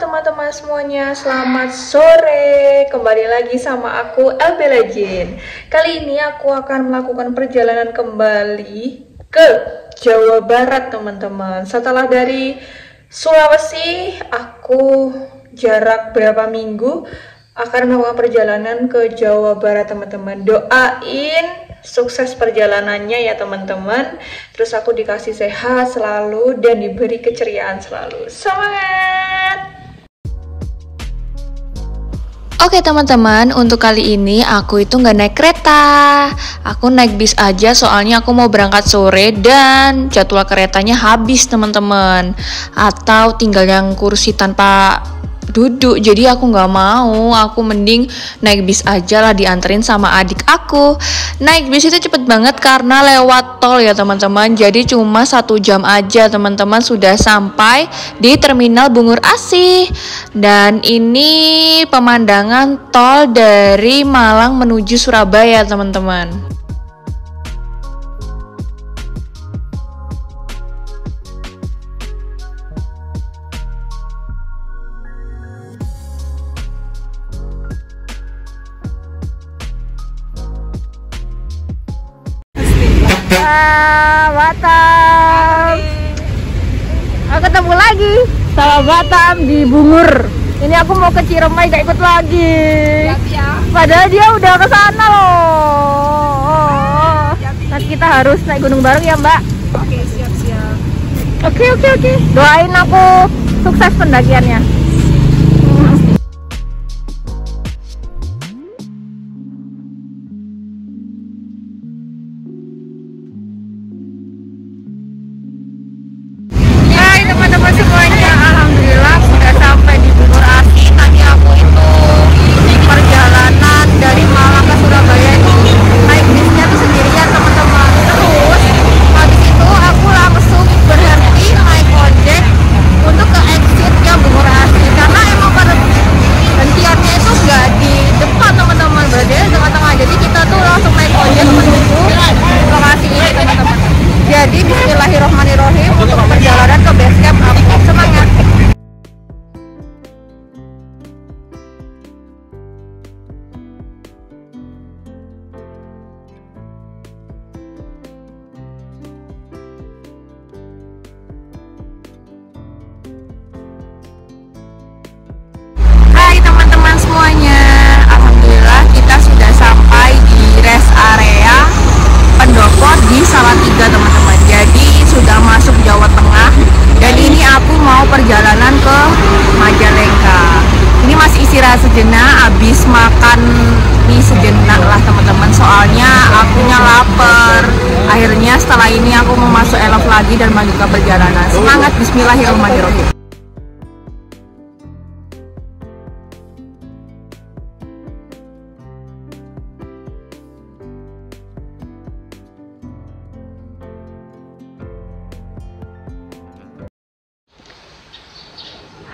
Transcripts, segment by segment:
Teman-teman semuanya, selamat sore. Kembali lagi sama aku LB Legend. Kali ini aku akan melakukan perjalanan kembali ke Jawa Barat, teman-teman. Setelah dari Sulawesi, aku jarak berapa minggu akan melakukan perjalanan ke Jawa Barat, teman-teman. Doain sukses perjalanannya ya, teman-teman. Terus aku dikasih sehat selalu dan diberi keceriaan selalu. Semangat! Oke teman-teman, untuk kali ini aku itu nggak naik kereta. Aku naik bis aja soalnya aku mau berangkat sore dan jadwal keretanya habis, teman-teman. Atau tinggal yang kursi tanpa duduk, jadi aku nggak mau. Aku mending naik bis aja lah, dianterin sama adik aku. Naik bis itu cepet banget karena lewat tol ya teman-teman. Jadi cuma 1 jam aja teman-teman sudah sampai di Terminal Bungur Asih. Dan ini pemandangan tol dari Malang menuju Surabaya, teman-teman. Batam. Aku ketemu lagi sama Batam di Bungur. Ini aku mau ke Ciremai, gak ikut lagi. Padahal dia udah ke sana loh. Nanti kita harus naik gunung bareng ya, Mbak. Oke, siap-siap. Oke. Doain aku sukses pendakiannya. Teman-teman semuanya, alhamdulillah sudah sampai di Bungur Asih. Tadi aku itu perjalanan dari Malang ke Surabaya itu naik bisnya tuh sendirian, teman-teman. Terus habis itu aku langsung berhenti naik ojek untuk ke exitnya Bungur Asih, karena emang hentiannya itu nggak di depan, teman-teman, berarti di tengah-tengah. Jadi kita tuh langsung naik ojek menuju lokasi ini, teman-teman. Jadi bismillahirrohmanirrohim untuk perjalanan ke base camp aku. Semangat! Hai teman-teman semuanya, alhamdulillah kita sudah sampai di rest area pendopo di Salatiga, teman-teman. Jadi sudah masuk Jawa Tengah dan ini aku mau perjalanan ke Majalengka. Ini masih istirahat sejenak, habis makan mie sejenak lah, teman-teman. Soalnya akunya lapar. Akhirnya setelah ini aku mau masuk elok lagi dan melanjutkan perjalanan. Semangat, bismillahirrahmanirrahim.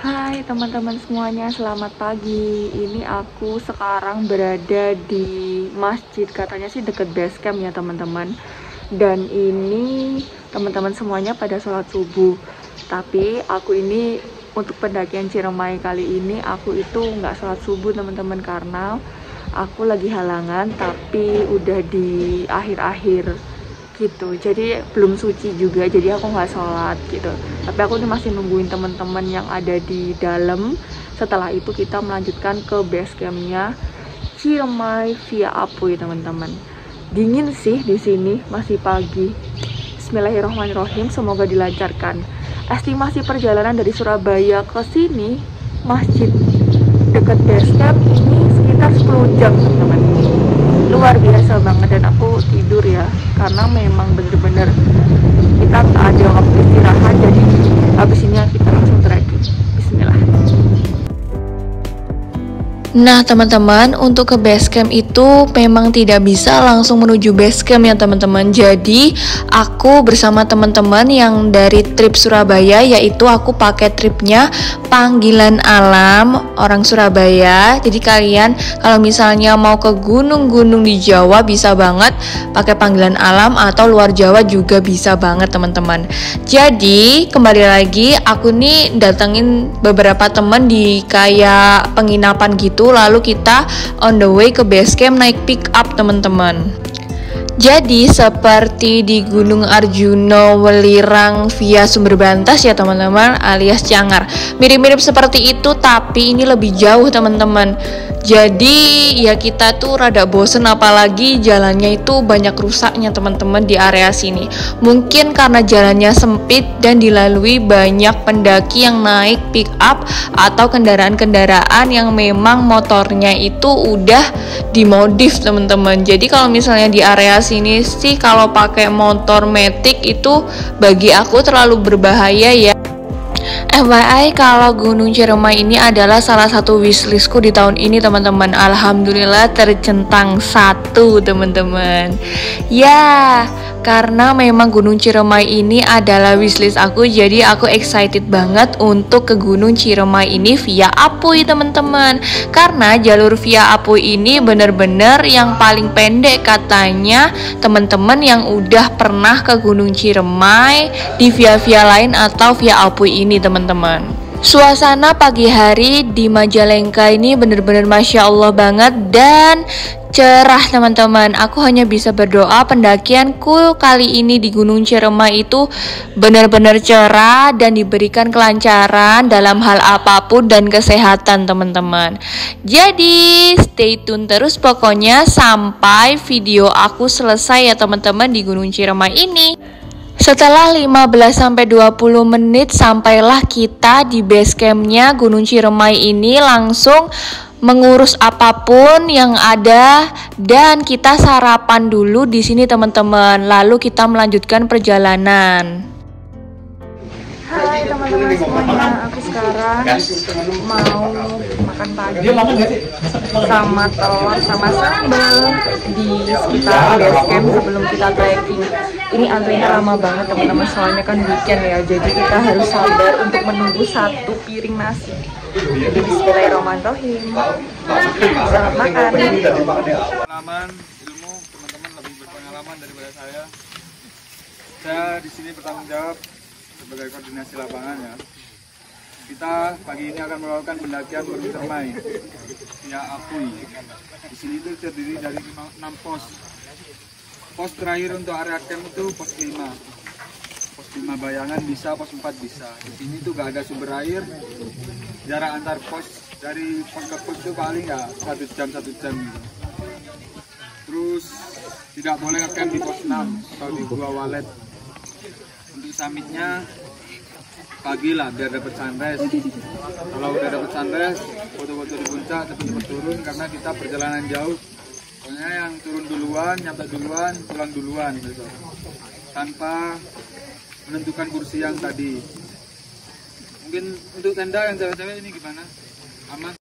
Hai teman-teman semuanya, selamat pagi. Ini aku sekarang berada di masjid, katanya sih deket base camp ya teman-teman. Dan ini teman-teman semuanya pada sholat subuh. Tapi aku ini untuk pendakian Ciremai kali ini aku itu nggak sholat subuh, teman-teman, karena aku lagi halangan tapi udah di akhir-akhir gitu, jadi belum suci juga, jadi aku nggak sholat gitu. Tapi aku ini masih nungguin teman-teman yang ada di dalam. Setelah itu kita melanjutkan ke base campnya Ciremai via Apuy, teman-teman. Dingin sih di sini, masih pagi. Bismillahirrahmanirrahim, semoga dilancarkan. Estimasi perjalanan dari Surabaya ke sini masjid dekat base camp ini sekitar 10 jam, teman-teman. Luar biasa banget, dan aku tidur ya karena memang bener-bener kita tak ada waktu istirahat. Jadi habis ini kita langsung trekking. Bismillah. Nah teman-teman, untuk ke base camp itu memang tidak bisa langsung menuju base camp ya teman-teman. Jadi aku bersama teman-teman yang dari trip Surabaya, yaitu aku pakai tripnya Panggilan Alam orang Surabaya. Jadi kalian kalau misalnya mau ke gunung-gunung di Jawa bisa banget pakai Panggilan Alam, atau luar Jawa juga bisa banget teman-teman. Jadi kembali lagi, aku nih datengin beberapa teman di kayak penginapan gitu, lalu kita on the way ke base camp naik pick up teman-teman. Jadi seperti di Gunung Arjuna Welirang via Sumber Bantas ya teman-teman, alias Cangar. Mirip-mirip seperti itu, tapi ini lebih jauh teman-teman. Jadi ya kita tuh rada bosen, apalagi jalannya itu banyak rusaknya teman-teman di area sini. Mungkin karena jalannya sempit dan dilalui banyak pendaki yang naik pick up atau kendaraan-kendaraan yang memang motornya itu udah dimodif teman-teman. Jadi kalau misalnya di area sini sih kalau pakai motor matic itu bagi aku terlalu berbahaya ya. FYI, kalau Gunung Ciremai ini adalah salah satu wishlistku di tahun ini teman-teman. Alhamdulillah tercentang satu teman-teman. Ya, karena memang Gunung Ciremai ini adalah wishlist aku, jadi aku excited banget untuk ke Gunung Ciremai ini via Apui teman-teman. Karena jalur via Apui ini bener-bener yang paling pendek katanya teman-teman yang udah pernah ke Gunung Ciremai di via-via lain atau via Apui ini teman-teman. Suasana pagi hari di Majalengka ini bener-bener Masya Allah banget dan cerah teman-teman. Aku hanya bisa berdoa pendakianku kali ini di Gunung Ciremai itu benar-benar cerah dan diberikan kelancaran dalam hal apapun dan kesehatan teman-teman. Jadi stay tune terus pokoknya sampai video aku selesai ya teman-teman di Gunung Ciremai ini. Setelah 15-20 menit sampailah kita di base campnya Gunung Ciremai ini, langsung mengurus apapun yang ada dan kita sarapan dulu di sini teman-teman. Lalu kita melanjutkan perjalanan. Hai teman-teman semuanya, aku sekarang mau makan pagi sama telur sama sambal di sekitar base camp sebelum kita trekking. Ini antrinya lama banget teman-teman, soalnya kan weekend ya, jadi kita harus sabar untuk menunggu satu piring nasi. Jadi bismillahirrahmanirrahim, selamat makan. Pengalaman ilmu, teman-teman lebih berpengalaman daripada saya. Saya di sini bertanggung jawab sebagai koordinasi lapangan ya. Kita pagi ini akan melakukan pendakian Gunung Ciremai via Apui. Di sini itu terdiri dari 6 pos. Pos terakhir untuk area camp itu pos 5. Pos 5 bayangan bisa, pos 4 bisa. Di sini tuh gak ada sumber air. Jarak antar pos dari pos ke pos itu paling ya 1 jam gitu. Terus tidak boleh ngecamp di pos 6 atau di Gua Walet. Untuk summitnya pagi lah biar dapat sunrise. Kalau udah dapat sunrise, foto-foto di puncak cepet-cepet turun karena kita perjalanan jauh. Pokoknya yang turun duluan, nyampe duluan, pulang duluan gitu. Tanpa menentukan kursi yang tadi. Mungkin untuk tenda yang cewek-cewek ini gimana? Aman?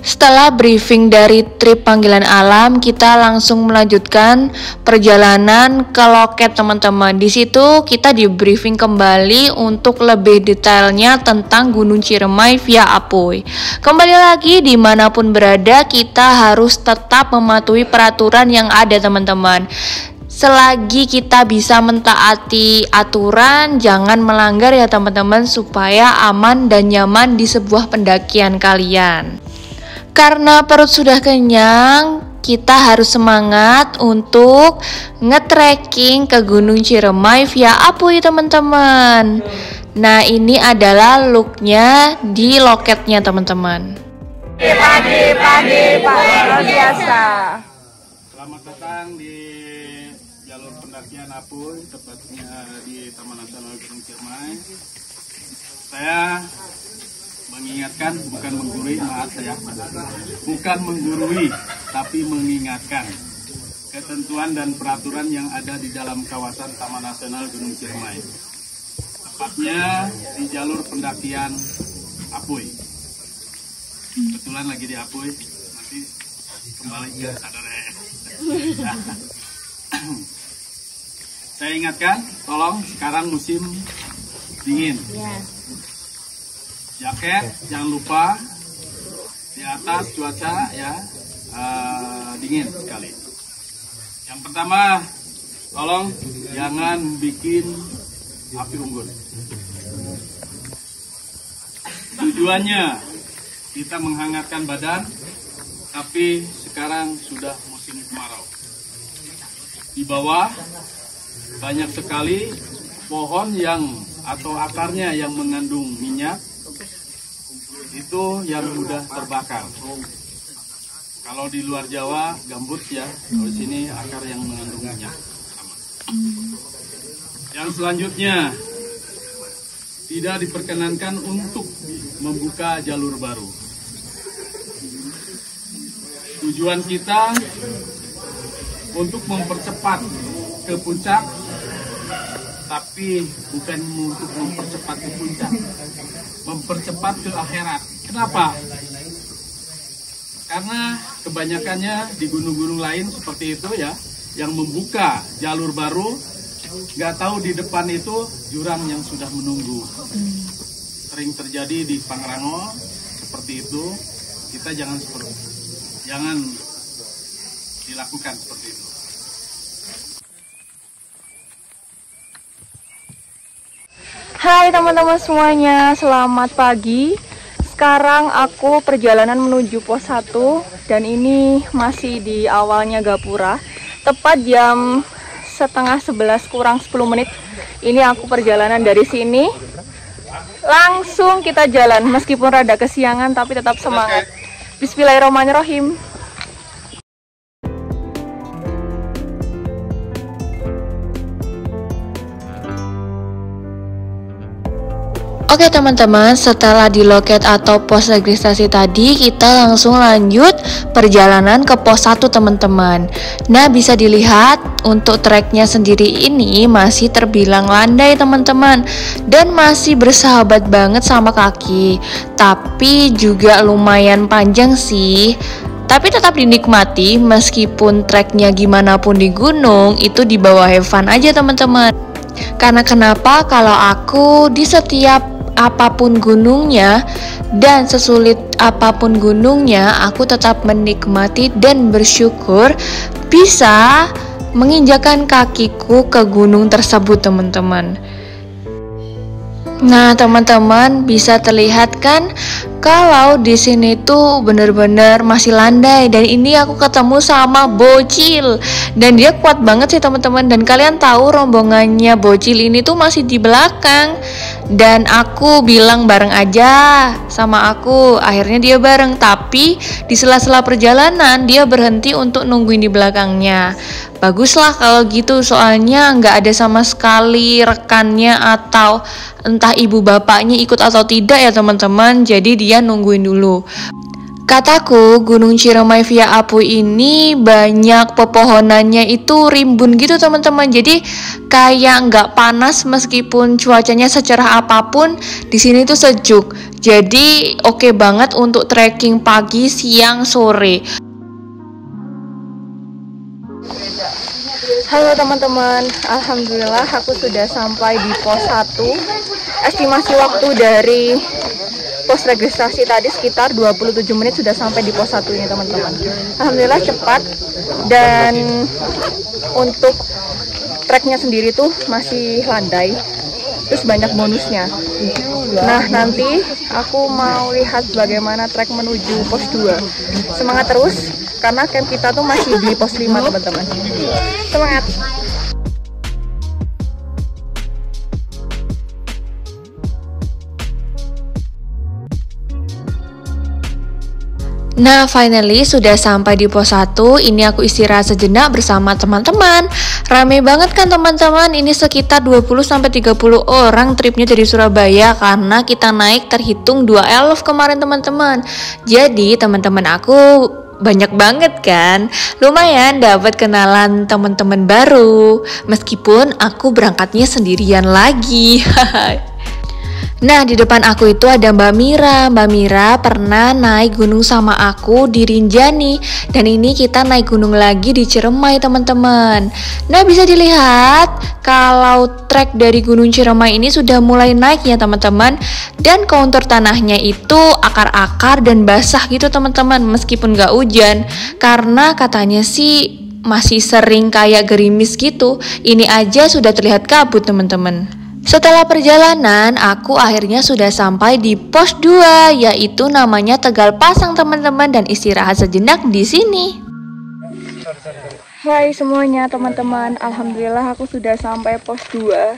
Setelah briefing dari trip Panggilan Alam, kita langsung melanjutkan perjalanan ke loket teman-teman. Di situ kita di briefing kembali untuk lebih detailnya tentang Gunung Ciremai via Apui. Kembali lagi dimanapun berada, kita harus tetap mematuhi peraturan yang ada teman-teman. Selagi kita bisa mentaati aturan, jangan melanggar ya teman-teman, supaya aman dan nyaman di sebuah pendakian kalian. Karena perut sudah kenyang, kita harus semangat untuk nge-trekking ke Gunung Ciremai via Apui teman-teman. Nah ini adalah looknya di loketnya teman-teman. Pagi, luar biasa. Selamat datang di jalur pendakian Apui, tepatnya di Taman Nasional Gunung Ciremai. Saya mengingatkan, bukan menggurui, maaf ya, bukan menggurui, tapi mengingatkan ketentuan dan peraturan yang ada di dalam kawasan Taman Nasional Gunung Ciremai. tepatnya di jalur pendakian Apuy. Kebetulan lagi di Apuy, nanti kembali ke Sadare. Saya ingatkan, tolong sekarang musim dingin. Jaket jangan lupa, di atas cuaca ya dingin sekali. Yang pertama, tolong jangan bikin api unggun. Tujuannya kita menghangatkan badan, tapi sekarang sudah musim kemarau. Di bawah banyak sekali pohon atau akarnya yang mengandung minyak, itu yang mudah terbakar. Kalau di luar Jawa gambut ya, kalau di sini akar yang mengandung minyak. Yang selanjutnya, tidak diperkenankan untuk membuka jalur baru. Tujuan kita untuk mempercepat ke puncak, tapi bukan untuk mempercepat ke puncak, mempercepat ke akhirat. Kenapa? Karena kebanyakannya di gunung-gunung lain seperti itu ya, yang membuka jalur baru, nggak tahu di depan itu jurang yang sudah menunggu. Sering terjadi di Pangrango seperti itu. Kita jangan dilakukan seperti itu. Hai teman-teman semuanya, selamat pagi. Sekarang aku perjalanan menuju pos 1 dan ini masih di awalnya Gapura. Tepat jam setengah 11 kurang 10 menit. Ini aku perjalanan dari sini. Langsung kita jalan meskipun rada kesiangan tapi tetap semangat. Bismillahirrahmanirrahim. Oke teman-teman, setelah di loket atau pos registrasi tadi, kita langsung lanjut perjalanan ke pos 1 teman-teman. Nah, bisa dilihat untuk treknya sendiri ini masih terbilang landai teman-teman, dan masih bersahabat banget sama kaki. Tapi juga lumayan panjang sih. Tapi tetap dinikmati meskipun treknya gimana pun di gunung, itu di bawah have fun aja teman-teman. Karena kenapa? Kalau aku di setiap apapun gunungnya dan sesulit apapun gunungnya, aku tetap menikmati dan bersyukur bisa menginjakan kakiku ke gunung tersebut teman-teman. Nah teman-teman, bisa terlihat kan kalau di sini tuh bener-bener masih landai, dan ini aku ketemu sama Bocil dan dia kuat banget sih teman-teman. Dan kalian tahu rombongannya Bocil ini tuh masih di belakang, dan aku bilang bareng aja sama aku. Akhirnya dia bareng, tapi di sela-sela perjalanan dia berhenti untuk nungguin di belakangnya. Baguslah kalau gitu, soalnya nggak ada sama sekali rekannya atau entah ibu bapaknya ikut atau tidak ya teman-teman. Jadi dia nungguin dulu. Kataku, Gunung Ciremai via Apuy ini banyak pepohonannya itu rimbun gitu teman-teman. Jadi kayak nggak panas meskipun cuacanya secerah apapun, di sini tuh sejuk. Jadi oke banget untuk trekking pagi, siang, sore. Halo teman-teman, alhamdulillah aku sudah sampai di pos 1. Estimasi waktu dari pos registrasi tadi sekitar 27 menit sudah sampai di pos 1 ini teman-teman. Alhamdulillah cepat, dan untuk treknya sendiri tuh masih landai, terus banyak bonusnya. Nah nanti aku mau lihat bagaimana trek menuju pos 2. Semangat terus, karena camp kita tuh masih di pos 5 teman-teman. Semangat! Nah, finally sudah sampai di pos 1. Ini aku istirahat sejenak bersama teman-teman. Rame banget kan teman-teman. Ini sekitar 20-30 orang tripnya dari Surabaya, karena kita naik terhitung 2 elf kemarin teman-teman. Jadi teman-teman aku banyak banget kan. Lumayan dapat kenalan teman-teman baru. Meskipun aku berangkatnya sendirian lagi. Nah, di depan aku itu ada Mbak Mira. Mbak Mira pernah naik gunung sama aku di Rinjani. Dan ini kita naik gunung lagi di Ciremai, teman-teman. Nah, bisa dilihat kalau trek dari Gunung Ciremai ini sudah mulai naik ya, teman-teman. Dan kontur tanahnya itu akar-akar dan basah gitu, teman-teman. Meskipun gak hujan. Karena katanya sih masih sering kayak gerimis gitu. Ini aja sudah terlihat kabut, teman-teman. Setelah perjalanan, aku akhirnya sudah sampai di pos 2, yaitu namanya Tegal Pasang, teman-teman, dan istirahat sejenak di sini. Hai semuanya teman-teman, alhamdulillah aku sudah sampai pos 2.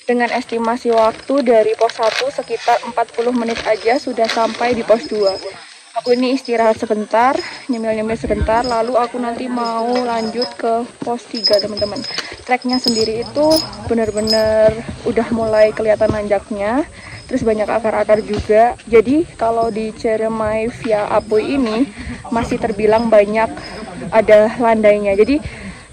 Dengan estimasi waktu dari pos 1 sekitar 40 menit aja sudah sampai di pos 2. Aku ini istirahat sebentar, nyemil-nyemil sebentar, lalu aku nanti mau lanjut ke pos 3, teman-teman. Treknya sendiri itu benar-benar udah mulai kelihatan nanjaknya, terus banyak akar-akar juga. Jadi kalau di Ciremai via Apuy ini masih terbilang banyak ada landainya. Jadi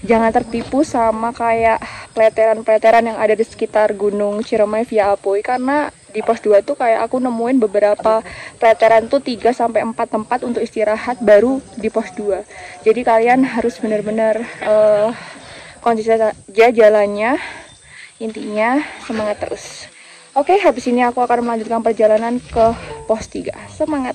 jangan tertipu sama kayak peleteran-peleteran yang ada di sekitar Gunung Ciremai via Apuy, karena di pos 2 tuh kayak aku nemuin beberapa peleteran tuh 3-4 tempat untuk istirahat baru di pos 2. Jadi kalian harus benar-benar konsisten aja jalannya. Intinya semangat terus. Oke, habis ini aku akan melanjutkan perjalanan ke pos 3. Semangat!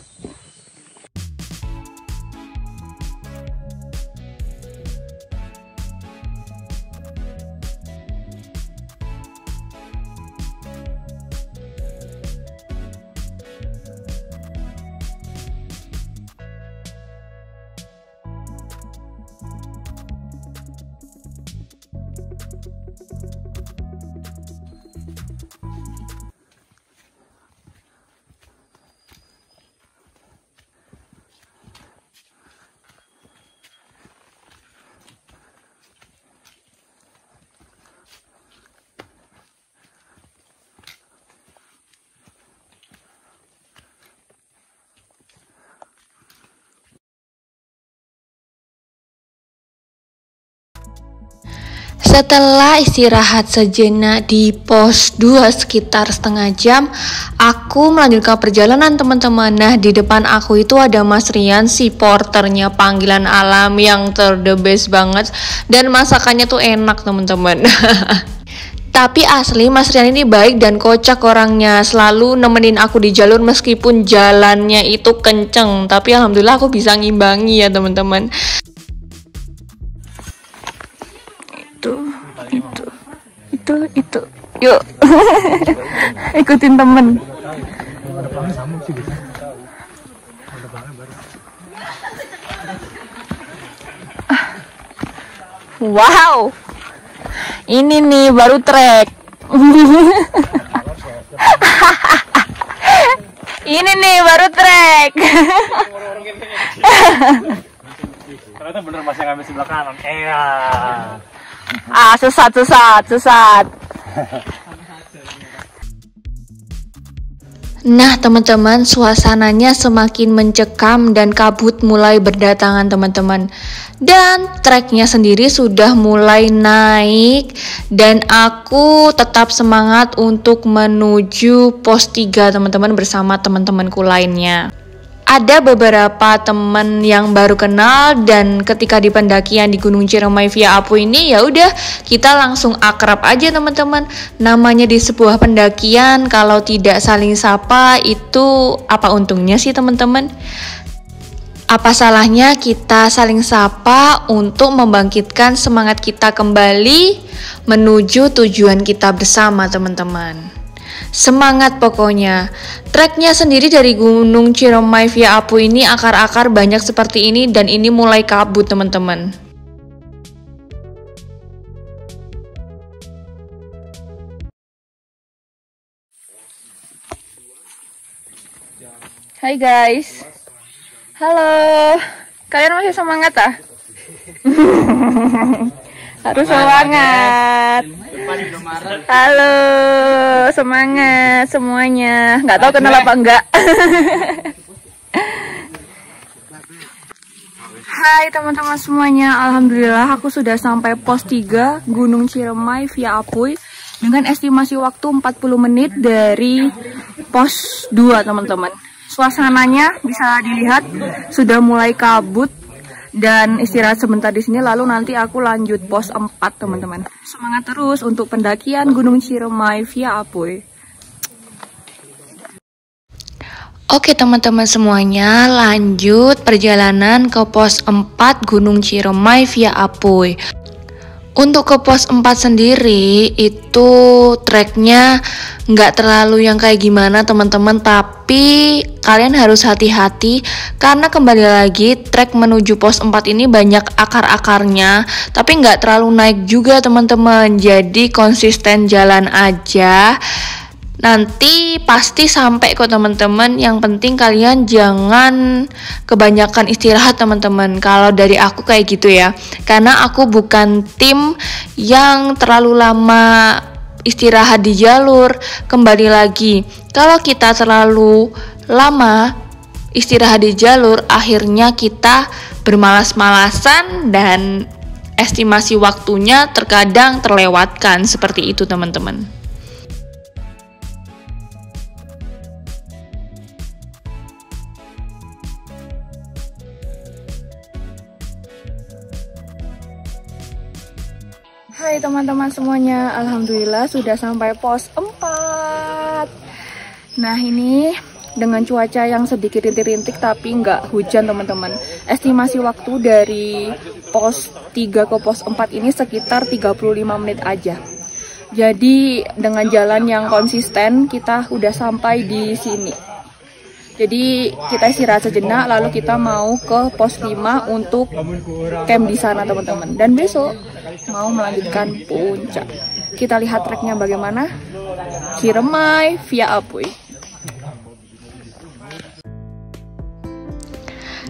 Setelah istirahat sejenak di pos 2 sekitar setengah jam, aku melanjutkan perjalanan, teman-teman. Nah, di depan aku itu ada Mas Rian, si porternya Panggilan Alam yang the best banget. Dan masakannya tuh enak, teman-teman. Tapi asli Mas Rian ini baik dan kocak orangnya. Selalu nemenin aku di jalur meskipun jalannya itu kenceng. Tapi alhamdulillah aku bisa ngimbangi ya, teman-teman. Itu yuk. Ikutin temen. Wow, ini nih baru trek. Ini nih baru trek. Ternyata bener Mas yang ngambil sebelah kanan. Sesat. Nah, teman-teman, suasananya semakin mencekam dan kabut mulai berdatangan, teman-teman. Dan treknya sendiri sudah mulai naik dan aku tetap semangat untuk menuju pos 3, teman-teman, bersama teman-temanku lainnya. Ada beberapa teman yang baru kenal dan ketika di pendakian di Gunung Ciremai via Apuy ini ya udah kita langsung akrab aja, teman-teman. Namanya di sebuah pendakian kalau tidak saling sapa itu apa untungnya sih, teman-teman? Apa salahnya kita saling sapa untuk membangkitkan semangat kita kembali menuju tujuan kita bersama, teman-teman. Semangat pokoknya. Treknya sendiri dari Gunung Ciremai via Apuy ini akar-akar banyak seperti ini dan ini mulai kabut, teman-teman. Hai guys. Halo. Kalian masih semangat ah? Harus semangat. Halo, semangat semuanya. Nggak tahu kenal apa enggak. Hai teman-teman semuanya, alhamdulillah aku sudah sampai pos 3 Gunung Ciremai via Apuy dengan estimasi waktu 40 menit dari pos 2 teman-teman. Suasananya bisa dilihat sudah mulai kabut dan istirahat sebentar di sini, lalu nanti aku lanjut pos 4 teman-teman. Semangat terus untuk pendakian Gunung Ciremai via Apuy. Oke teman-teman semuanya, lanjut perjalanan ke pos 4 Gunung Ciremai via Apuy. Untuk ke pos 4 sendiri itu treknya nggak terlalu yang kayak gimana teman-teman, tapi kalian harus hati-hati karena kembali lagi trek menuju pos 4 ini banyak akar-akarnya, tapi nggak terlalu naik juga teman-teman, jadi konsisten jalan aja. Nanti pasti sampai kok teman-teman. Yang penting kalian jangan kebanyakan istirahat teman-teman. Kalau dari aku kayak gitu ya, karena aku bukan tim yang terlalu lama istirahat di jalur. Kembali lagi, kalau kita terlalu lama istirahat di jalur, akhirnya kita bermalas-malasan dan estimasi waktunya terkadang terlewatkan. Seperti itu teman-teman. Hai teman-teman semuanya, alhamdulillah sudah sampai pos 4. Nah ini dengan cuaca yang sedikit rintik-rintik tapi nggak hujan teman-teman. Estimasi waktu dari pos 3 ke pos 4 ini sekitar 35 menit aja. Jadi dengan jalan yang konsisten kita udah sampai di sini. Jadi kita istirahat sejenak, lalu kita mau ke pos 5 untuk camp di sana teman-teman. Dan besok mau melanjutkan puncak. Kita lihat treknya bagaimana. Ciremai via Apuy.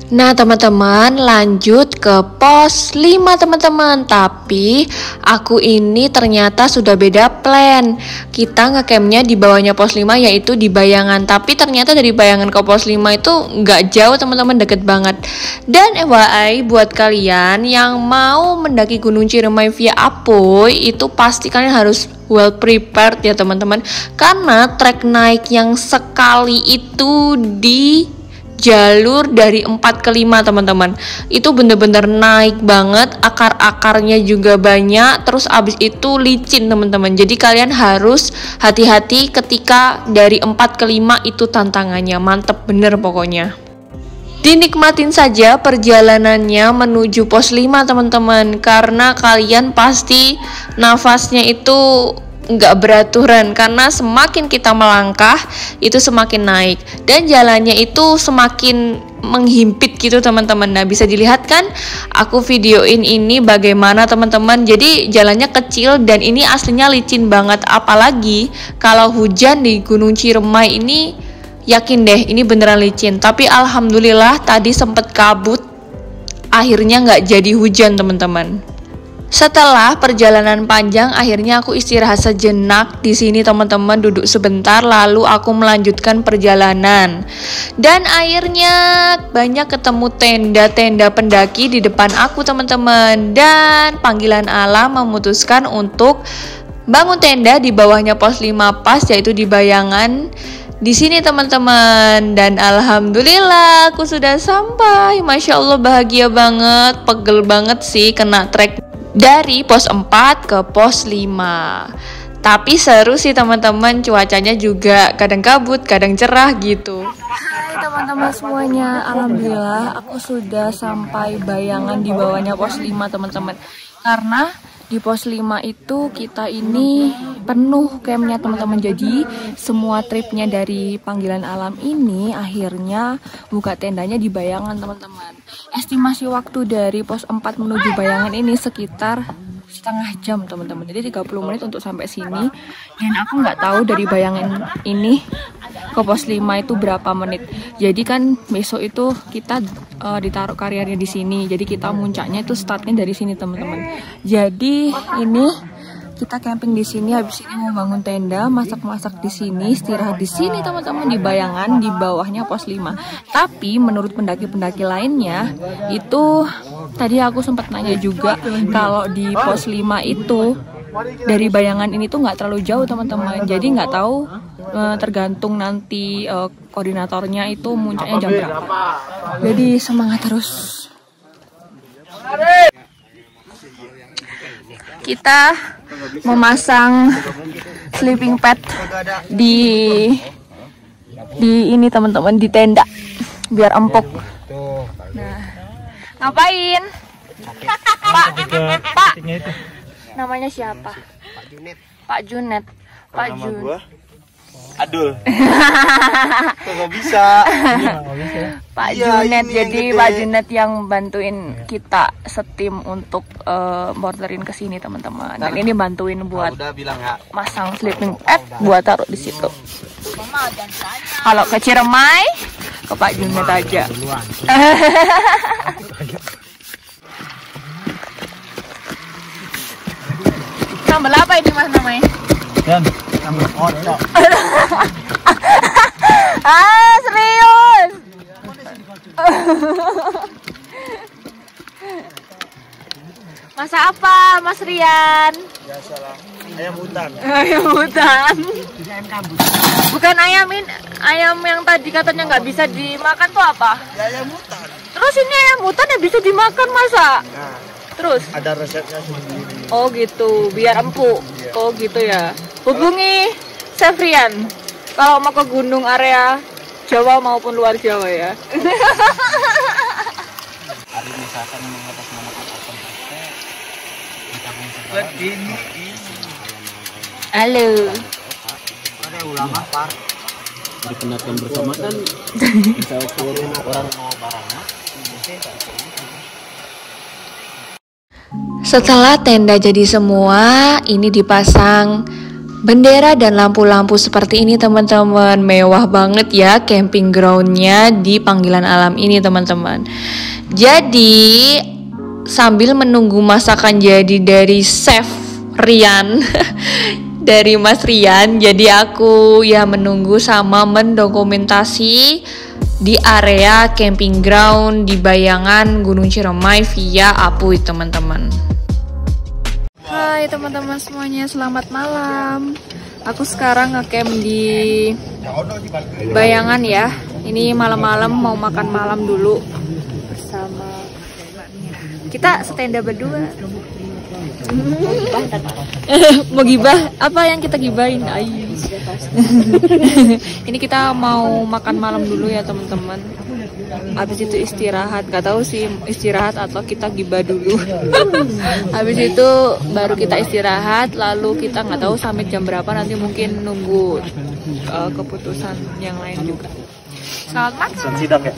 Nah teman-teman, lanjut ke pos 5 teman-teman. Tapi aku ini ternyata sudah beda plan. Kita ngecampnya di bawahnya pos 5, yaitu di Bayangan. Tapi ternyata dari Bayangan ke pos 5 itu nggak jauh teman-teman, deket banget. Dan FYI buat kalian yang mau mendaki Gunung Ciremai via Apuy, itu pasti kalian harus well prepared ya teman-teman. Karena trek naik yang sekali itu di jalur dari 4 ke 5 teman-teman, itu bener-bener naik banget, akar-akarnya juga banyak, terus abis itu licin teman-teman. Jadi kalian harus hati-hati ketika dari 4 ke 5 itu tantangannya, mantep bener pokoknya. Dinikmatin saja perjalanannya menuju pos 5 teman-teman, karena kalian pasti nafasnya itu nggak beraturan, karena semakin kita melangkah itu semakin naik dan jalannya itu semakin menghimpit gitu teman-teman. Nah bisa dilihat kan aku videoin ini bagaimana teman-teman, jadi jalannya kecil dan ini aslinya licin banget, apalagi kalau hujan di Gunung Ciremai ini yakin deh ini beneran licin. Tapi alhamdulillah tadi sempet kabut, akhirnya nggak jadi hujan teman-teman. Setelah perjalanan panjang, akhirnya aku istirahat sejenak di sini teman-teman, duduk sebentar, lalu aku melanjutkan perjalanan. Dan akhirnya banyak ketemu tenda-tenda pendaki di depan aku teman-teman. Dan panggilan alam memutuskan untuk bangun tenda di bawahnya pos 5 pas, yaitu di Bayangan. Di sini teman-teman, dan alhamdulillah aku sudah sampai. Masya Allah bahagia banget, pegel banget sih kena trek dari pos 4 ke pos 5. Tapi seru sih teman-teman, cuacanya juga kadang kabut, kadang cerah gitu. Hai teman-teman semuanya, alhamdulillah aku sudah sampai Bayangan di bawahnya pos 5 teman-teman. Karena di pos 5 itu kita ini penuh campnya teman-teman. Jadi semua tripnya dari panggilan alam ini akhirnya buka tendanya di Bayangan teman-teman. Estimasi waktu dari pos 4 menuju Bayangan ini sekitar setengah jam teman-teman, jadi 30 menit untuk sampai sini. Dan aku nggak tahu dari Bayangan ini ke pos 5 itu berapa menit. Jadi kan besok itu kita ditaruh karirnya di sini, jadi kita muncaknya itu startnya dari sini teman-teman. Jadi ini kita camping di sini, habis ini mau bangun tenda, masak-masak di sini, istirahat di sini teman-teman, di Bayangan, di bawahnya pos 5. Tapi menurut pendaki-pendaki lainnya itu tadi aku sempat nanya juga kalau di pos 5 itu dari Bayangan ini tuh nggak terlalu jauh teman-teman. Jadi nggak tahu, tergantung nanti koordinatornya itu muncaknya jam berapa. Jadi semangat terus. Kita memasang sleeping pad di ini teman-teman, di tenda biar empuk. Nah, ngapain? Pak, namanya siapa? Pak Junet. Pak Junet. Adul. Kok bisa? Pak Junet, jadi Pak Junet yang bantuin kita setim untuk borderin ke sini teman-teman. Dan ini bantuin buat masang sleeping pad buat taruh di situ. Kalau ke Ciremai, ke Pak Junet aja. Sambal apa ini Mas namanya? Sambal otak. Serius? Masak apa Mas Rian? Biasalah, ayam hutan. Ayam hutan. Bukan ayam yang tadi katanya nggak bisa dimakan tuh apa? Ya, ayam hutan. Terus ini ayam hutan yang bisa dimakan masa? Nah, terus? ada resepnya sendiri. Oh gitu, biar empuk. Oh gitu ya. Hubungi Chef Rian kalau mau ke gunung area Jawa maupun luar Jawa ya. Hari misalkan mengatasnamakan open Halo. Ada ulama par. Dikenalkan bersama kan. Misalkan orang mau barangnya. Setelah tenda jadi semua, ini dipasang bendera dan lampu-lampu seperti ini teman-teman. Mewah banget ya camping groundnya di Panggilan Alam ini teman-teman. Jadi sambil menunggu masakan jadi dari Chef Rian dari Mas Rian, jadi aku ya menunggu sama mendokumentasi di area camping ground di Bayangan Gunung Ciremai via Apuy teman-teman. Hai teman-teman semuanya, selamat malam. Aku sekarang ngecamp di Bayangan ya. Ini malam-malam mau makan malam dulu bersama kita setenda berdua. Mau gibah? Apa yang kita gibahin? Ini kita mau makan malam dulu ya teman-teman. Habis itu istirahat, gak tahu sih istirahat atau kita gibah dulu. Habis itu baru kita istirahat, lalu kita nggak tahu sampai jam berapa, nanti mungkin nunggu keputusan yang lain juga. Selamat makan. Sidang ya.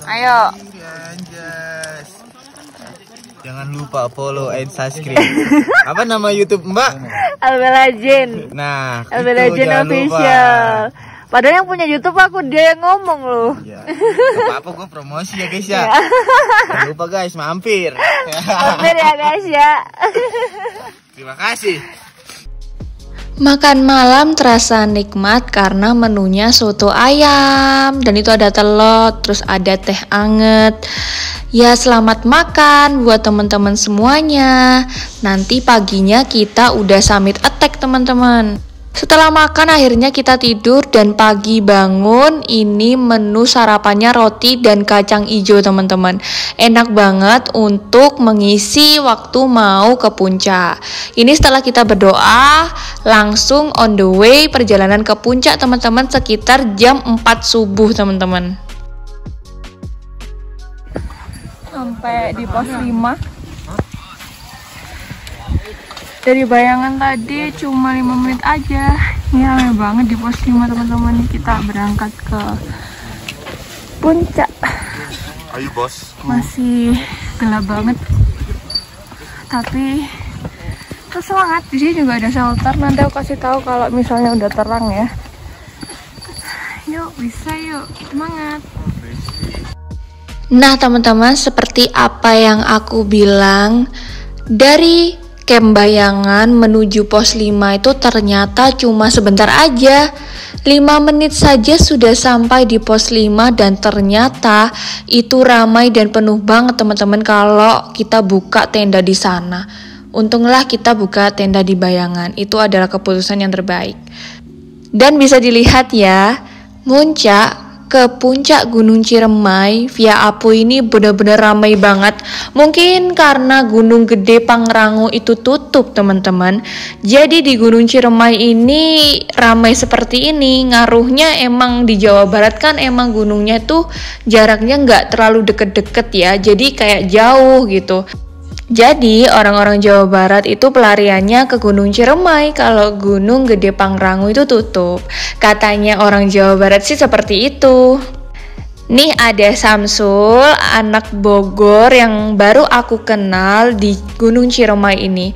Ayo. Jangan lupa follow and subscribe. Apa nama YouTube Mbak? Albelajen. Nah, Albelajen official. Padahal yang punya YouTube aku, dia yang ngomong loh. Ya, apa-apa gue promosi ya guys ya. Jangan lupa guys, mampir. Mampir ya guys ya. Terima kasih. Makan malam terasa nikmat karena menunya soto ayam dan itu ada telur, terus ada teh anget. Ya selamat makan buat teman-teman semuanya. Nanti paginya kita udah summit attack teman-teman. Setelah makan akhirnya kita tidur dan pagi bangun ini menu sarapannya roti dan kacang hijau teman-teman. Enak banget untuk mengisi waktu mau ke puncak. Ini setelah kita berdoa langsung on the way perjalanan ke puncak teman-teman sekitar jam 4 subuh teman-teman. Sampai di pos 5. Dari Bayangan tadi cuma 5 menit aja. Ini ramai banget di pos 5 teman-teman. Kita berangkat ke puncak. Ayo bos. Masih gelap banget. Tapi terus semangat. Di sini juga ada shelter. Nanti aku kasih tahu kalau misalnya udah terang ya. Yuk bisa yuk. Semangat. Nah teman-teman, seperti apa yang aku bilang, dari Camp Bayangan menuju pos 5 itu ternyata cuma sebentar aja. 5 menit saja sudah sampai di pos 5 dan ternyata itu ramai dan penuh banget teman-teman kalau kita buka tenda di sana. Untunglah kita buka tenda di Bayangan, itu adalah keputusan yang terbaik. Dan bisa dilihat ya, ke puncak Gunung Ciremai via Apu ini benar-benar ramai banget. Mungkin karena Gunung Gede Pangrango itu tutup teman-teman. Jadi di Gunung Ciremai ini ramai seperti ini. Ngaruhnya emang di Jawa Barat kan emang gunungnya tuh jaraknya nggak terlalu deket-deket ya. Jadi kayak jauh gitu. Jadi orang-orang Jawa Barat itu pelariannya ke Gunung Ciremai kalau Gunung Gede Pangrango itu tutup. Katanya orang Jawa Barat sih seperti itu. Nih ada Samsul, anak Bogor yang baru aku kenal di Gunung Ciremai ini.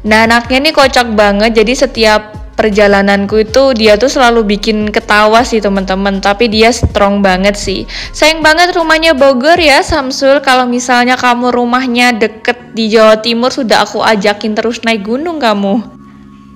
Nah anaknya nih kocak banget, jadi setiap perjalananku itu dia tuh selalu bikin ketawa sih teman-teman, tapi dia strong banget sih. Sayang banget rumahnya Bogor ya Samsul, kalau misalnya kamu rumahnya deket di Jawa Timur sudah aku ajakin terus naik gunung kamu.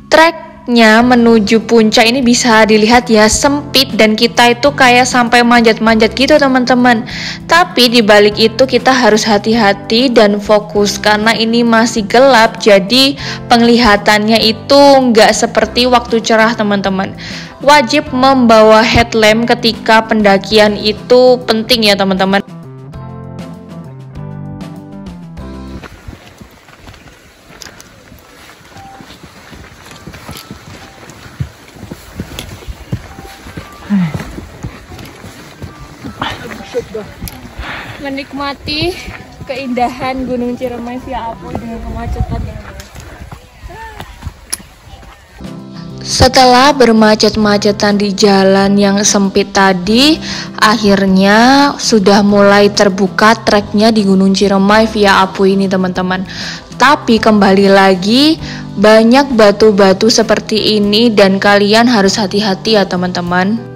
Treknya menuju puncak ini bisa dilihat ya sempit dan kita itu kayak sampai manjat-manjat gitu teman-teman. Tapi di balik itu kita harus hati-hati dan fokus karena ini masih gelap, jadi penglihatannya itu nggak seperti waktu cerah teman-teman. Wajib membawa headlamp ketika pendakian itu penting ya teman-teman. Menikmati keindahan Gunung Ciremai via Apu dengan kemacetan yang ada. Setelah bermacet-macetan di jalan yang sempit tadi, akhirnya sudah mulai terbuka treknya di Gunung Ciremai via Apu ini teman-teman. Tapi kembali lagi banyak batu-batu seperti ini dan kalian harus hati-hati ya teman-teman.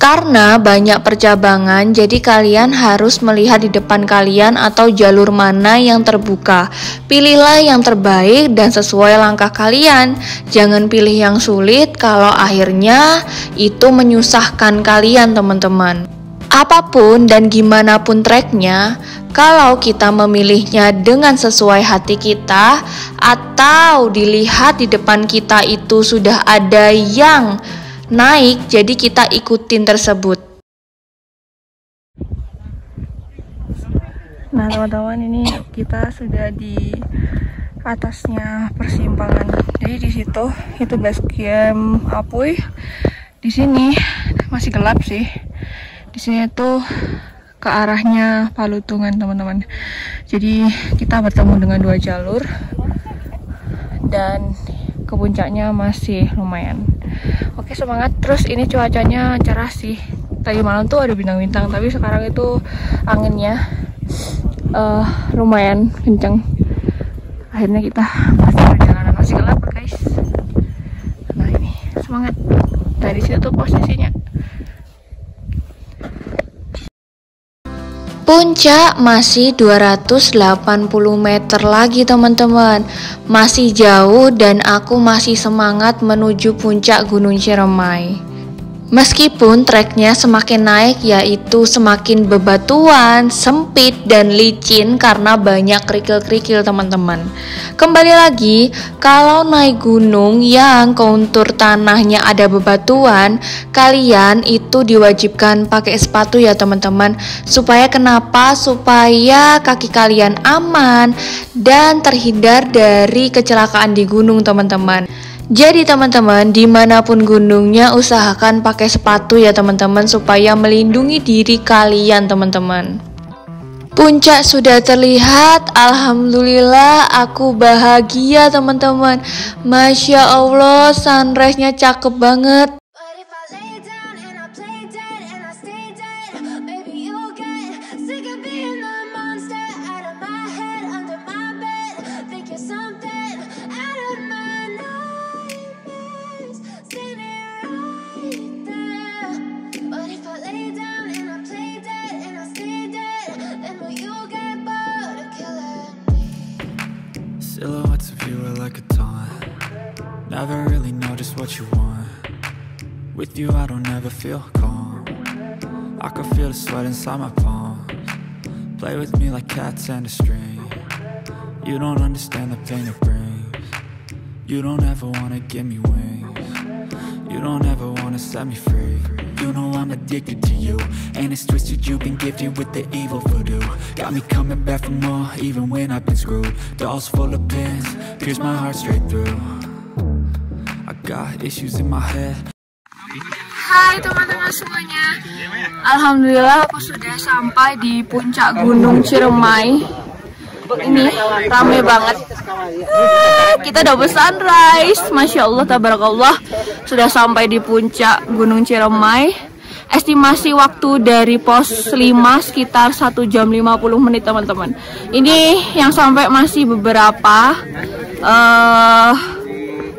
Karena banyak percabangan, jadi kalian harus melihat di depan kalian atau jalur mana yang terbuka. Pilihlah yang terbaik dan sesuai langkah kalian. Jangan pilih yang sulit kalau akhirnya itu menyusahkan kalian teman-teman. Apapun dan gimana pun treknya, kalau kita memilihnya dengan sesuai hati kita atau dilihat di depan kita itu sudah ada yang naik, jadi kita ikutin tersebut. Nah teman-teman, ini kita sudah di atasnya persimpangan. Jadi di situ itu base camp Apuy. Di sini masih gelap sih. Di sini tuh ke arahnya Palutungan teman-teman. Jadi kita bertemu dengan 2 jalur dan ke puncaknya masih lumayan. Oke semangat. Terus ini cuacanya cerah sih. Tadi malam tuh ada bintang-bintang, tapi sekarang itu anginnya lumayan kenceng. Akhirnya kita masih perjalanan, masih gelap guys. Nah ini semangat. Dari situ posisinya. Puncak masih 280 meter lagi teman-teman. Masih jauh dan aku masih semangat menuju puncak Gunung Ciremai. Meskipun treknya semakin naik yaitu semakin bebatuan, sempit dan licin karena banyak kerikil-kerikil teman-teman. Kembali lagi, kalau naik gunung yang kontur tanahnya ada bebatuan, kalian itu diwajibkan pakai sepatu ya teman-teman. Supaya kenapa? Supaya kaki kalian aman dan terhindar dari kecelakaan di gunung teman-teman. Jadi teman-teman, dimanapun gunungnya usahakan pakai sepatu ya teman-teman supaya melindungi diri kalian teman-teman. Puncak sudah terlihat, alhamdulillah aku bahagia teman-teman. Masya Allah, sunrise-nya cakep banget. Silhouettes of you are really know just what you want. With you I don't ever feel calm. I can feel the sweat inside my palms. Play with me like cats and a string. You don't understand the pain it brings. You don't ever wanna give me wings. You don't ever wanna set me free. You know I'm addicted to you, and it's twisted, you've been gifted with the evil voodoo. Got me coming back for more, even when I've been screwed. Dolls full of pins, pierce my heart straight through. I got issues in my head. Hai teman-teman semuanya. Alhamdulillah aku sudah sampai di puncak Gunung Ciremai. Ini rame banget. Kita double sunrise, masya Allah, tabarakallah. Sudah sampai di puncak Gunung Ciremai. Estimasi waktu dari pos 5 sekitar 1 jam 50 menit teman-teman. Ini yang sampai masih beberapa.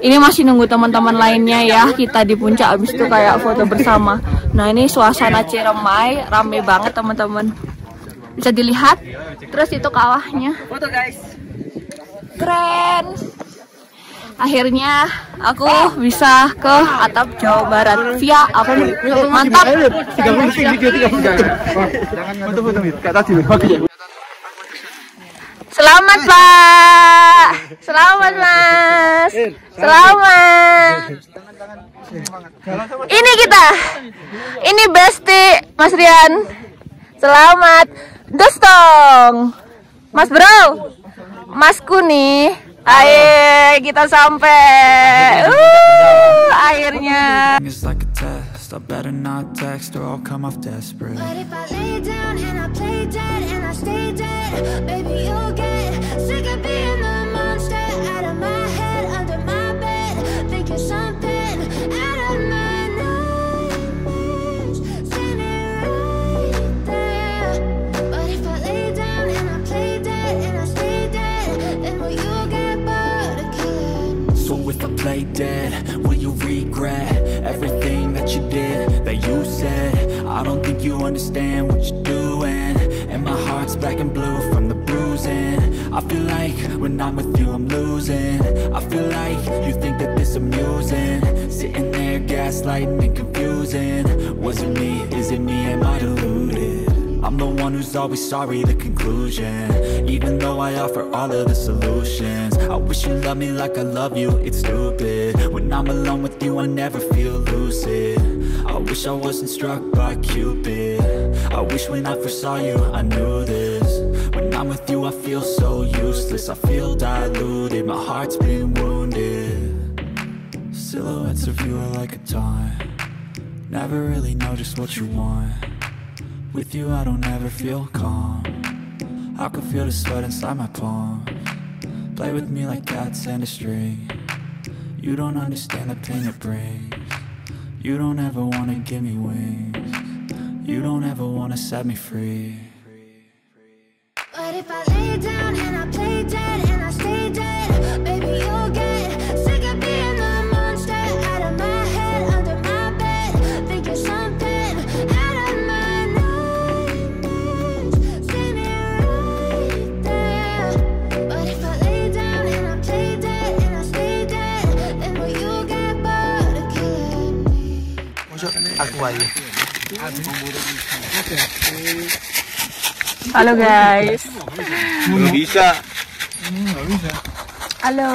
Ini masih nunggu teman-teman lainnya ya. Kita di puncak, abis itu kayak foto bersama. Nah ini suasana Ciremai, rame banget teman-teman. Bisa dilihat. Terus itu kawahnya. Foto guys. Keren. Akhirnya aku bisa ke atap Jawa Barat via apa nih? Mantap. Selamat Pak. Selamat Mas. Selamat. Ini kita. Ini Besti Mas Rian. Selamat. Dostong. Mas Bro. Masku nih. Ayo kita sampai. Akhirnya. It's like a test, I better not text or I'll come off desperate. But if I lay down and I play dead and I stay dead, baby you'll get sick of being the monster out of my head, under my bed, thinking something out of my nightmares, standing right there. But if I lay down and I play dead and I stay dead, then will you get bored of killing me? So if I play dead, will you regret everything that you did, that you said? I don't think you understand what you're doing, and my heart's black and blue from the bruising. I feel like when I'm with you I'm losing. I feel like you think that this amusing, sitting there gaslighting and confusing. Was it me? Is it me? Am I deluded? I'm the one who's always sorry, the conclusion. Even though I offer all of the solutions, I wish you loved me like I love you, it's stupid. When I'm alone with you I never feel lucid. I wish I wasn't struck by Cupid. I wish when I first saw you I knew this. When I'm with you I feel so useless, I feel diluted, my heart's been wounded. Silhouettes of you are like a taunt, never really know just what you want. With you I don't ever feel calm, I can feel the sweat inside my palms. Play with me like cats and a string. You don't understand the pain it brings. You don't ever wanna give me wings. You don't ever wanna set me free. But if I lay down and I play dead and I stay dead, baby you'll get sick of being the monster out of my head, under my bed, thinking something out of my nightmares, standing right there. But if I lay down and I play dead and I stay dead, then will you get bored of killing me? Aku aja. Halo guys. Belum bisa. Halo.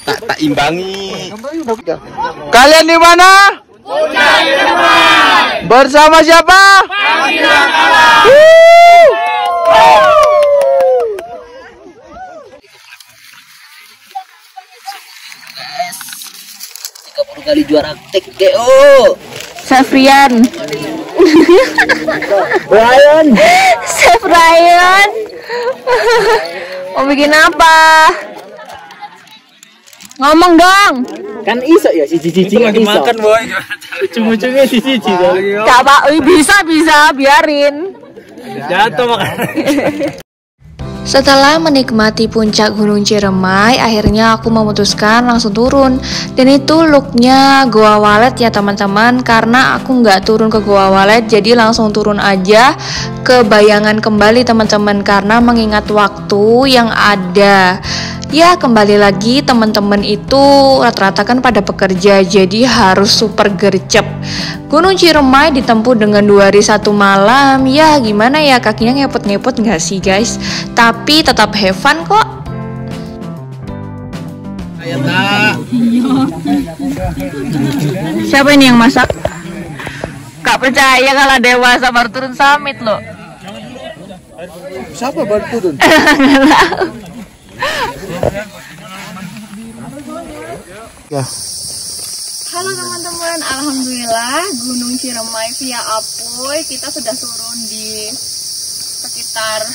Tak imbangi. Kalian di mana? Bersama siapa? Kali juara TKO Chef Rian. Brian. Chef Ryan. Mau bikin apa? Ngomong dong. Kan iso ya si cici kan iso. Makan boy. Ujung-ujungnya si cici dong. Gak apa, bisa biarin. Jatuh makan. Setelah menikmati puncak Gunung Ciremai, akhirnya aku memutuskan langsung turun. Dan itu looknya Goa Walet ya teman-teman, karena aku nggak turun ke Goa Walet, jadi langsung turun aja ke Bayangan kembali teman-teman, karena mengingat waktu yang ada. Ya kembali lagi teman-teman itu rata-rata kan pada pekerja, jadi harus super gercep. Gunung Ciremai ditempuh dengan 2 hari 1 malam. Ya gimana ya, kakinya ngepot-ngepot gak sih guys? Tapi tetap have fun kok. Siapa ini yang masak? Gak percaya kalau dewasa baru turun summit loh. Siapa baru turun? Ya. Halo teman-teman, alhamdulillah Gunung Ciremai via Apuy kita sudah turun di sekitar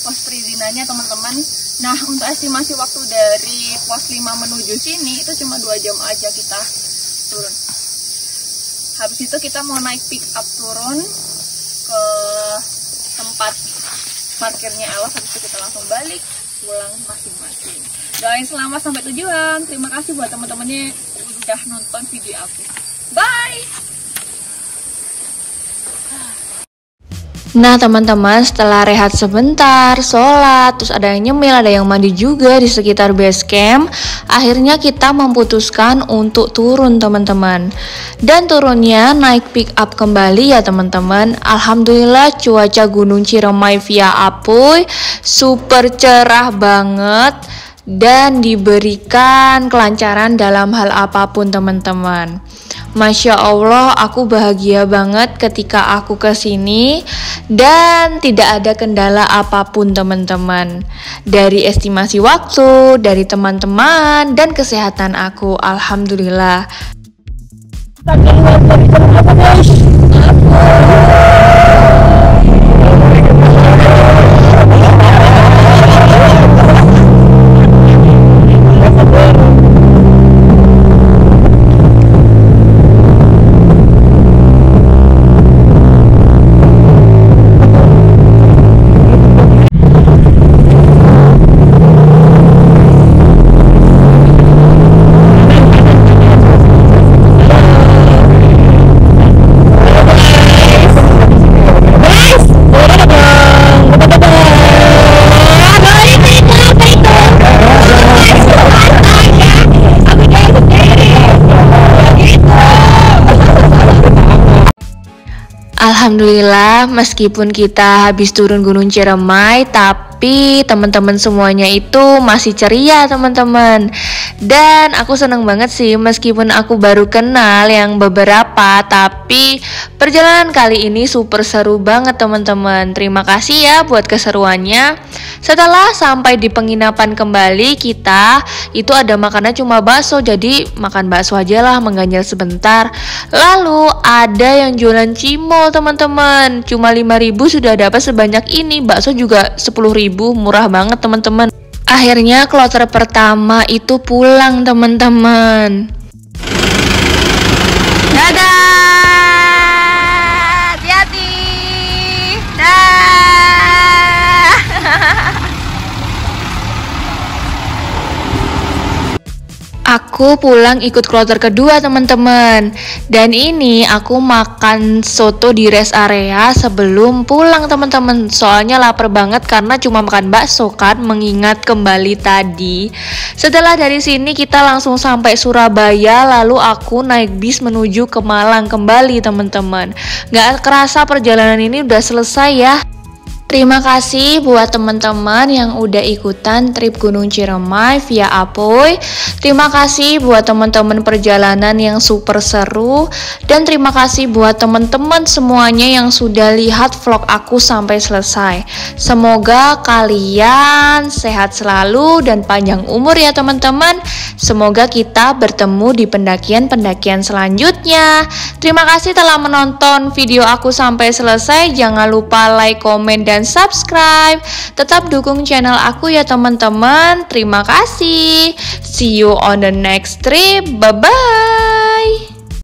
pos perizinannya teman-teman. Nah, untuk estimasi waktu dari pos 5 menuju sini itu cuma 2 jam aja kita turun. Habis itu kita mau naik pick up turun ke tempat parkirnya Elos, habis itu kita langsung balik pulang masing-masing. Doain selamat sampai tujuan. Terima kasih buat teman-temannya udah nonton video aku. Bye. Nah teman-teman, setelah rehat sebentar, sholat, terus ada yang nyemil, ada yang mandi juga di sekitar base camp. Akhirnya kita memutuskan untuk turun teman-teman. Dan turunnya naik pick up kembali ya teman-teman. Alhamdulillah cuaca Gunung Ciremai via Apuy super cerah banget. Dan diberikan kelancaran dalam hal apapun teman-teman. Masya Allah, aku bahagia banget ketika aku kesini dan tidak ada kendala apapun teman-teman. Dari estimasi waktu, dari teman-teman, dan kesehatan aku, alhamdulillah. Alhamdulillah, meskipun kita habis turun Gunung Ciremai, tapi teman-teman semuanya itu masih ceria teman-teman. Dan aku seneng banget sih, meskipun aku baru kenal yang beberapa, tapi perjalanan kali ini super seru banget teman-teman. Terima kasih ya buat keseruannya. Setelah sampai di penginapan kembali, kita itu ada makanan cuma bakso, jadi makan bakso aja lah, mengganjal sebentar. Lalu ada yang jualan cimol teman-teman, cuma 5.000 sudah dapat sebanyak ini. Bakso juga 10.000, murah banget teman-teman. Akhirnya kloter pertama itu pulang teman-teman. Dadah, hati-hati. Dah. Aku pulang ikut kloter kedua teman-teman. Dan ini aku makan soto di rest area sebelum pulang teman-teman. Soalnya lapar banget karena cuma makan bakso kan, mengingat kembali tadi. Setelah dari sini kita langsung sampai Surabaya, lalu aku naik bis menuju ke Malang kembali teman-teman. Gak kerasa perjalanan ini udah selesai ya. Terima kasih buat teman-teman yang udah ikutan trip Gunung Ciremai via Apuy. Terima kasih buat teman-teman perjalanan yang super seru. Dan terima kasih buat teman-teman semuanya yang sudah lihat vlog aku sampai selesai. Semoga kalian sehat selalu dan panjang umur ya teman-teman. Semoga kita bertemu di pendakian-pendakian selanjutnya. Terima kasih telah menonton video aku sampai selesai. Jangan lupa like, komen, dan subscribe. Tetap dukung channel aku ya teman-teman. Terima kasih. See you on the next trip. Bye bye.